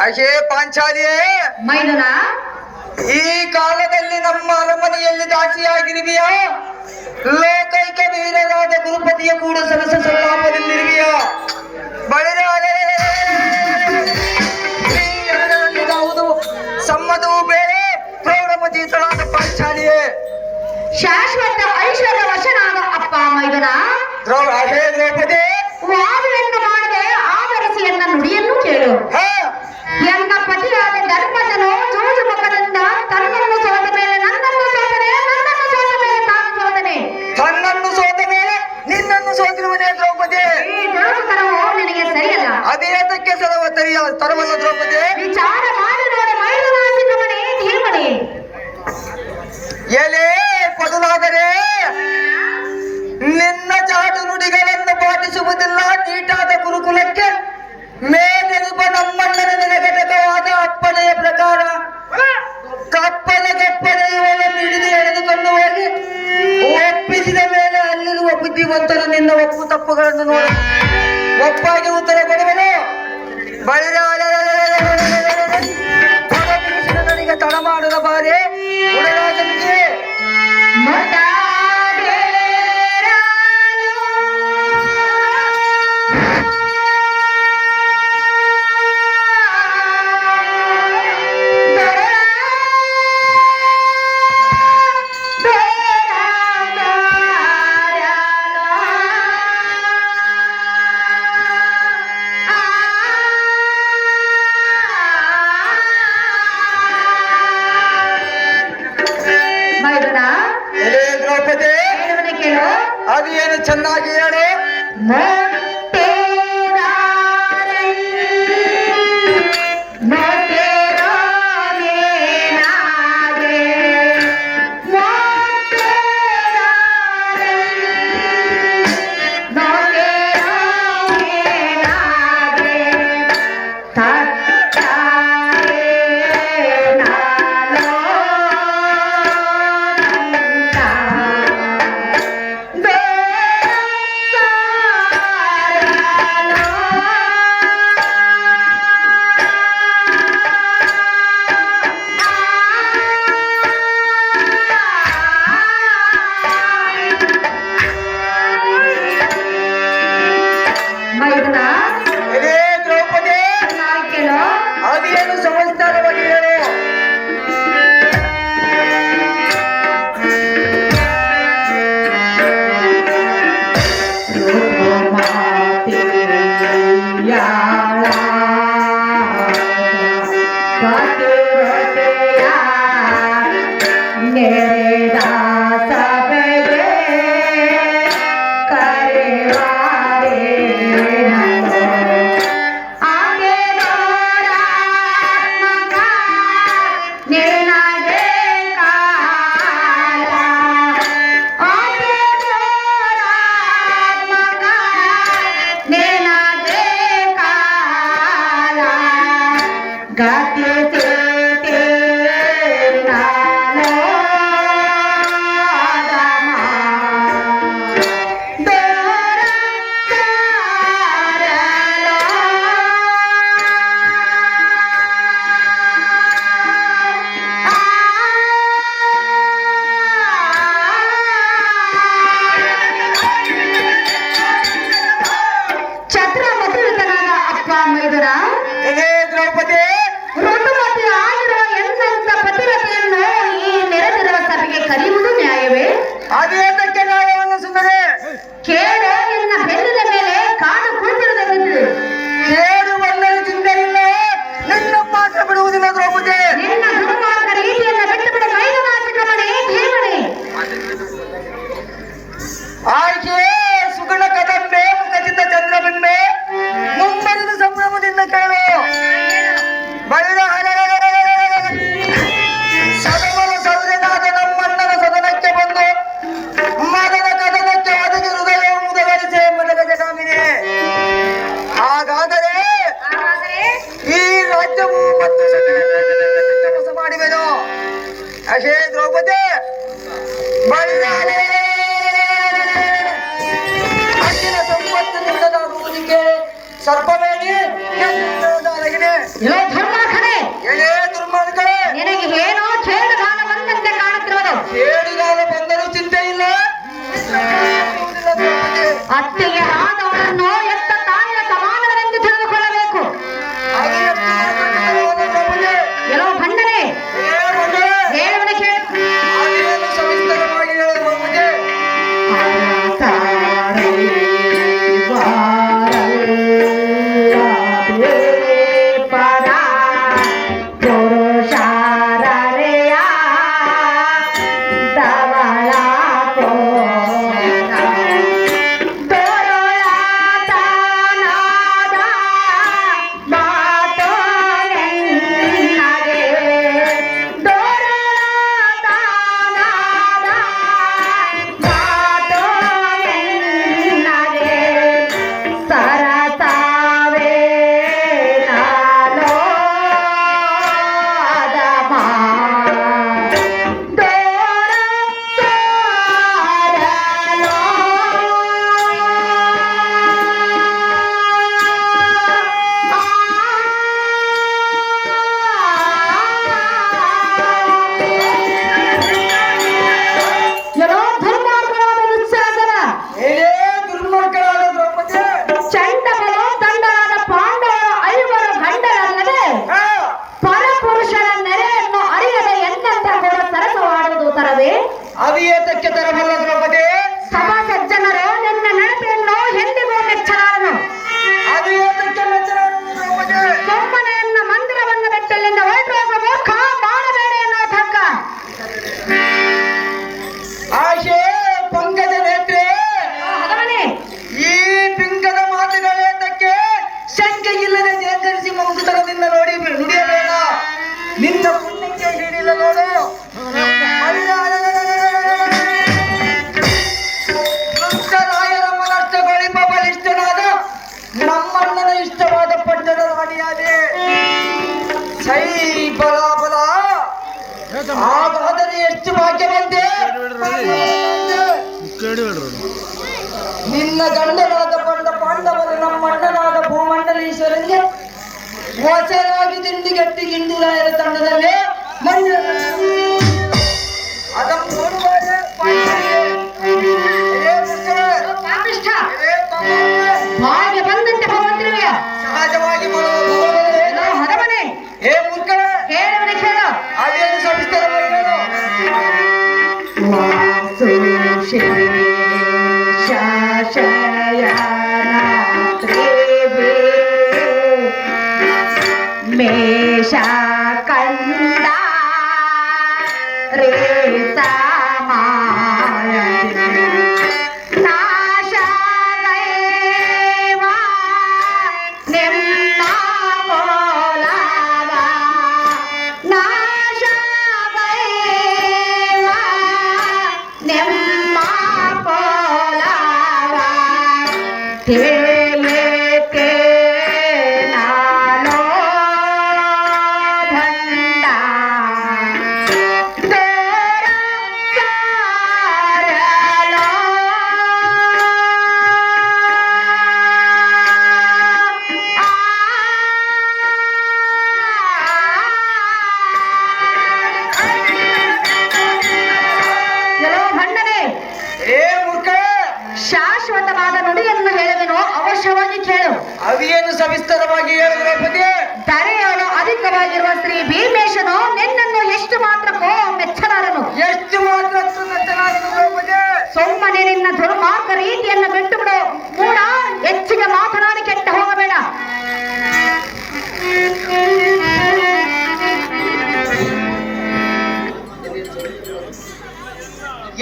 ಅಶೇ ಪಾಂಚಾಲಿಯೇ ಮೈದುನ, ಈ ಕಾಲದಲ್ಲಿ ನಮ್ಮ ಅರಮನೆಯಲ್ಲಿ ದಾಸಿಯಾಗಿರುವಿಯಾ? ಲೋಕೈಕ ವೀರರಾದ ಗುರುಪತಿಯ ಕೂಡ ಸರಸ ಸಲ್ಲಾಪದಲ್ಲಿರುವಿಯಾ? ಯಾವುದು ಸಮ್ಮತವೂ ಬೇರೆ, ಪ್ರೌಢಮತೀತಳಾದ ಪಾಂಚಾಲಿಯೇ. ಶಾಶ್ವತ ಐಶ್ವರ್ಯ ವಶನಾದ ಅಪ್ಪ ಮೈದುನ, ಅದೇ ದ್ರೌಪದಿ, ವಾದವೆಂದು ಮಾಡದೆ ಆಧರಿಸಿಯನ್ನ ನುಡಿಯನ್ನು ಕೇಳು. ಎನ್ನ ಪತಿಯಾದ ಧರ್ಮಜನು ಜೋಜು ಮುಖದಿಂದ ತನ್ನನ್ನು ಸೋತ ಮೇಲೆ ನನ್ನನ್ನು ಸೋತನೆ, ನನ್ನನ್ನು ಸೋತ ಮೇಲೆ ತಾನು ಸೋತನೆ, ತನ್ನನ್ನು ಸೋತ ಮೇಲೆ ನಿನ್ನನ್ನು ಸೋತಿರುವನೇ ದ್ರೌಪದಿ. ಈ ದುಡುಕುತನವು ನಿನಗೆ ಸರಿಯಲ್ಲ. ಅದೇತಕ್ಕೆ ತರವಲ್ಲ ದ್ರೌಪದಿ? ವಿಚಾರ ಮಾಡಿ ನೋಡಿ ಮೈದುನಾಸಿಕಮಣಿ ಧೀಮಣಿ. ಎಲೆ ಪದುಲಾದರೆ ನಿನ್ನ ಚಾಟು ನುಡಿಗಳನ್ನು ಪಾಟಿಸುವುದಿಲ್ಲ. ನೀಟಾದ ಗುರುಕುಲಕ್ಕೆ ಮೇಲೆದುಪ ನಮ್ಮಣ್ಣನ ಘಟಕವಾದ ಅಪ್ಪನೆಯ ಪ್ರಕಾರ ಕಪ್ಪನೆ ಇವಳನ್ನು ಹಿಡಿದು ಎಳೆದುಕೊಂಡು ಹೋಗಿ ಒಪ್ಪಿಸಿದ ಮೇಲೆ ಅಲ್ಲಿರುವ ಬುದ್ಧಿವಂತರು ನಿನ್ನ ಒಪ್ಪು ತಪ್ಪುಗಳನ್ನು ನೋಡಿ ಒಪ್ಪಾಗಿ ಉತ್ತರ ಕೊಡುವನು. ನನಗೆ ತಡ ಮಾಡದ ಬಾರಿ ಉಡರಾಜನಿಗೆ ಅದೇನು ಚೆನ್ನಾಗಿ ಹೇಳು. ಅದೇನು ಸಂಸ್ಕಾರವಾಗಿ ಹೇಳು. ದ್ರೌಪದಿ, ಋತುಮತಿ ಆಗಿರುವ ಎಂತ ಪತಿರತೆಯನ್ನು ಈ ನೆರೆದಿರುವ ಸಭೆಗೆ ಕರೆಯುವುದು ನ್ಯಾಯವೇ? ಅದೇತಕ್ಕೆ ನ್ಯಾಯವನ್ನು ಸುಂದರಿ? ಕೇಳು, ನಿನ್ನ ಬೆನ್ನಿನ ಮೇಲೆ ಕಾಡು ಕುಳಿತಿರುವುದೆಂದು. ಕೇಳು ಒಳ್ಳೆಯ ಚಿಂತೆ ಇಲ್ಲ, ನಿನ್ನ ಮಾತ್ರ ಬಿಡುವುದಿಲ್ಲ ದ್ರೌಪದಿ. ನಿನ್ನ ದುರ್ಮಾರ್ಗ ರೀತಿಯನ್ನು ಬಿಟ್ಟು ಬಿಡ ಮೈದುನಾಸಿಕಮಣಿ ಧೀಮಣಿ. ಆಯ್ಕೆ ಸುಗುಣ ಕದಂಬೆ ಮುಖಚಿತ್ತ ಚಂದ್ರಬಿಂಬೆ ಮುಂಬರಿದ ಸಂಭ್ರಮದಿಂದ ಕೇಳು. ಸದಮನ ಸೌರ್ಯನಾದ ನಮ್ಮಣ್ಣನ ಸದನಕ್ಕೆ ಬಂದು ಮಗನ ಕದನಕ್ಕೆ ಒದಗಿ ಹೃದಯ ಮುದಗರಿಸೆ ಮನಗ ಜಗಾಮಿನೆ. ಹಾಗಾದರೆ ಈ ರಾಜ್ಯವು ಮತ್ತು ಮೋಸ ಮಾಡಿವೆನು. ಅಶೇ ದ್ರೌಪದಿ, ಅಕ್ಕಿನ ಸಂಪತ್ತು ನಿಲ್ಲದಾಗುವುದಕ್ಕೆ ಸರ್ಪವೇಣಿ ಧರ್ಮ ಅತ್ತೆಗೆ ಆದವರನ್ನು ಎತ್ತ ತಾಯಿಯ ಸಮಾನವೆಂದು ತಿಳಿದುಕೊಳ್ಳಬೇಕು. ಅದು ಎಷ್ಟು ಮಾತಾಡ್ತಿದ್ದಾರೆ ದ್ರೌಪದಿ? ಎಲ್ಲೋ ಭಂಡನೆ ಹೇಳುವನ ಕೇಳು. ಅದೇನು ಸವಿಸ್ತರವಾಗಿ ಹೇಳು ದ್ರೌಪದಿ. ಅದು ಏತಕ್ಕೆ ತರಬಲ್ಲ ದ್ರೌಪದಿ? ಸಭಾ ಸಜ್ಜನರು ನಿನ್ನ ನಡತೆಯನ್ನು ಎಂದಿಗೂ ಮೆಚ್ಚಲಾರನು. ಅದು ಏತಕ್ಕೆ ಮೆಚ್ಚಲಾರನು ದ್ರೌಪದಿ? ಸೊಮ್ಮನೆಯನ್ನ ಮಂದಿರವನ್ನು ಬೆಟ್ಟಲಿಂದ ಹೊರಟುವಾಗ ಮೂರ್ಖ ಮಾಡಬೇಡ ಎನ್ನುವ ತಕ್ಕ ಆಶೆ ಪಂಕಜ ನೇತ್ರೆ, ಹದವನೇ ಈ ಪಿಂಕದ ಮಾತುಗಳೇತಕ್ಕೆ? ಶಂಕೆ ಇಲ್ಲದೆ ಜೇಂಕರಿಸಿ ಮಂಕುತನದಿಂದ ನುಡಿಯಬೇಡ. ನಿನ್ನ ಪುಣ್ಯಕ್ಕೆ ಹಿಡಿಲ್ಲ ನೋಡು. ರಾಯರ ಮನಷ್ಟಗೊಳಿಪ ಬಲಿಷ್ಠನಾದ ನಮ್ಮಣ್ಣನ ಇಷ್ಟವಾದ ಪಟ್ಟದ ರಾಣಿಯಾದೆ. ಸೈ ಬಲ ಬಲ. ಹಾಗಾದರೆ ಎಷ್ಟು ಭಾಗ್ಯವಂತೆ. ನಿನ್ನ ಗಂಡನಾದ ಪಾಂಡವರು ನಮ್ಮಣ್ಣನಾದ ಭೂಮಂಡಲೀಶ್ವರನಿಗೆ ವಚರಾಗಿ ತಿಂಡಿಗಟ್ಟಿ ಗಿಂಡಿರಾಯರ ತಂಡದಲ್ಲಿ ಅದನ್ನು ನೋಡುವಾಗ ಪಾಪಿಷ್ಠ ಭಾಗ್ಯ ಬಂದಂತೆ ಭಗವಂತನಿಗೆ ಸಹಜವಾಗಿ ಹದವನೇ ಹೇ ಮೂರ್ಖ, ಹೇಳುವನೆ ಕೇಳು. ಅದೇನು ಸವಿಸ್ತಾರವಾಗಿ ಹೇಳು. ಮೇಷ ಕಂದ ರೇ ನಾಶ ನಿಮ್ಮ ಕೋಲಾದ ನಾಶ ನಿಮ್ಮ ಕೋಲಾದ ತೇಯಕ್ಕೆ ನಾನೋ ದಂಡ ತೇರ ಸಾರಲೋ ಎಲ್ಲೋ ಭಂಡನೆ ಹೇ ಮೂರ್ಖ, ಶಾಶ್ವತವಾದ ನುಡಿಯನ್ನು ಹೇಳುವೆನು, ಅವಶ್ಯವಾಗಿ ಕೇಳು. ಅದೇನು ಸವಿಸ್ತರವಾಗಿ ಹೇಳು ದ್ರೌಪದಿ. ಧರೆಯೋಳು ಅಧಿಕವಾಗಿರುವ ಶ್ರೀ ಭೀಮೇಶನು ನಿನ್ನನ್ನು ಎಷ್ಟು ಮಾತ್ರಕ್ಕೋ ಮೆಚ್ಚಲಾರನು. ಎಷ್ಟು ಮಾತ್ರ ಮೆಚ್ಚಲಾರನು ದ್ರೌಪದಿ? ಸೊಮ್ಮನೆ ನಿನ್ನ ದುರ್ಮಾರ್ಗ ರೀತಿಯನ್ನು ಬಿಟ್ಟು ಬಿಡು ಮೂಡ. ಹೆಚ್ಚಿಗೆ ಮಾತನಾಡಿ ಕೆಟ್ಟ ಹೋಗಬೇಡ.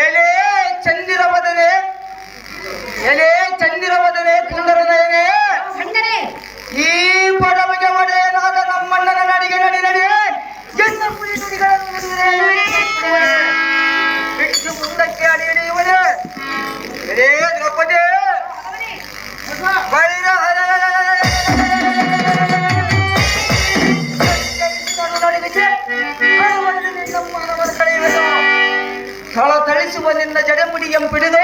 ಎಲೆ ಚಂದಿರವದನೆ, ಎಲೆ ಚಂದಿರವದನೆ ಕುಂದರದನೆ, ಭಂಡನೆ ಈ ಪಡವಿಗೆ ಒಡೆಯನಾದ ನಮ್ಮಣ್ಣನ ನಡಿಗೆ ನಡಿ ನಡಿ ಎಲ್ಲ ಪುಡಿ ನುಡಿಗಳನ್ನು ಬಿಟ್ಟು ಮುಂದಕ್ಕೆ ಅಡಿ ಹಿಡಿಯುವನೆ. ಎಲೆ ದ್ರೌಪದಿ ಬಳಿರ ಸ್ಥಳ ಥಳಿಸುವ ನಿನ್ನ ಜಡೆಮುಡಿಯನ್ನು ಪಿಡಿದು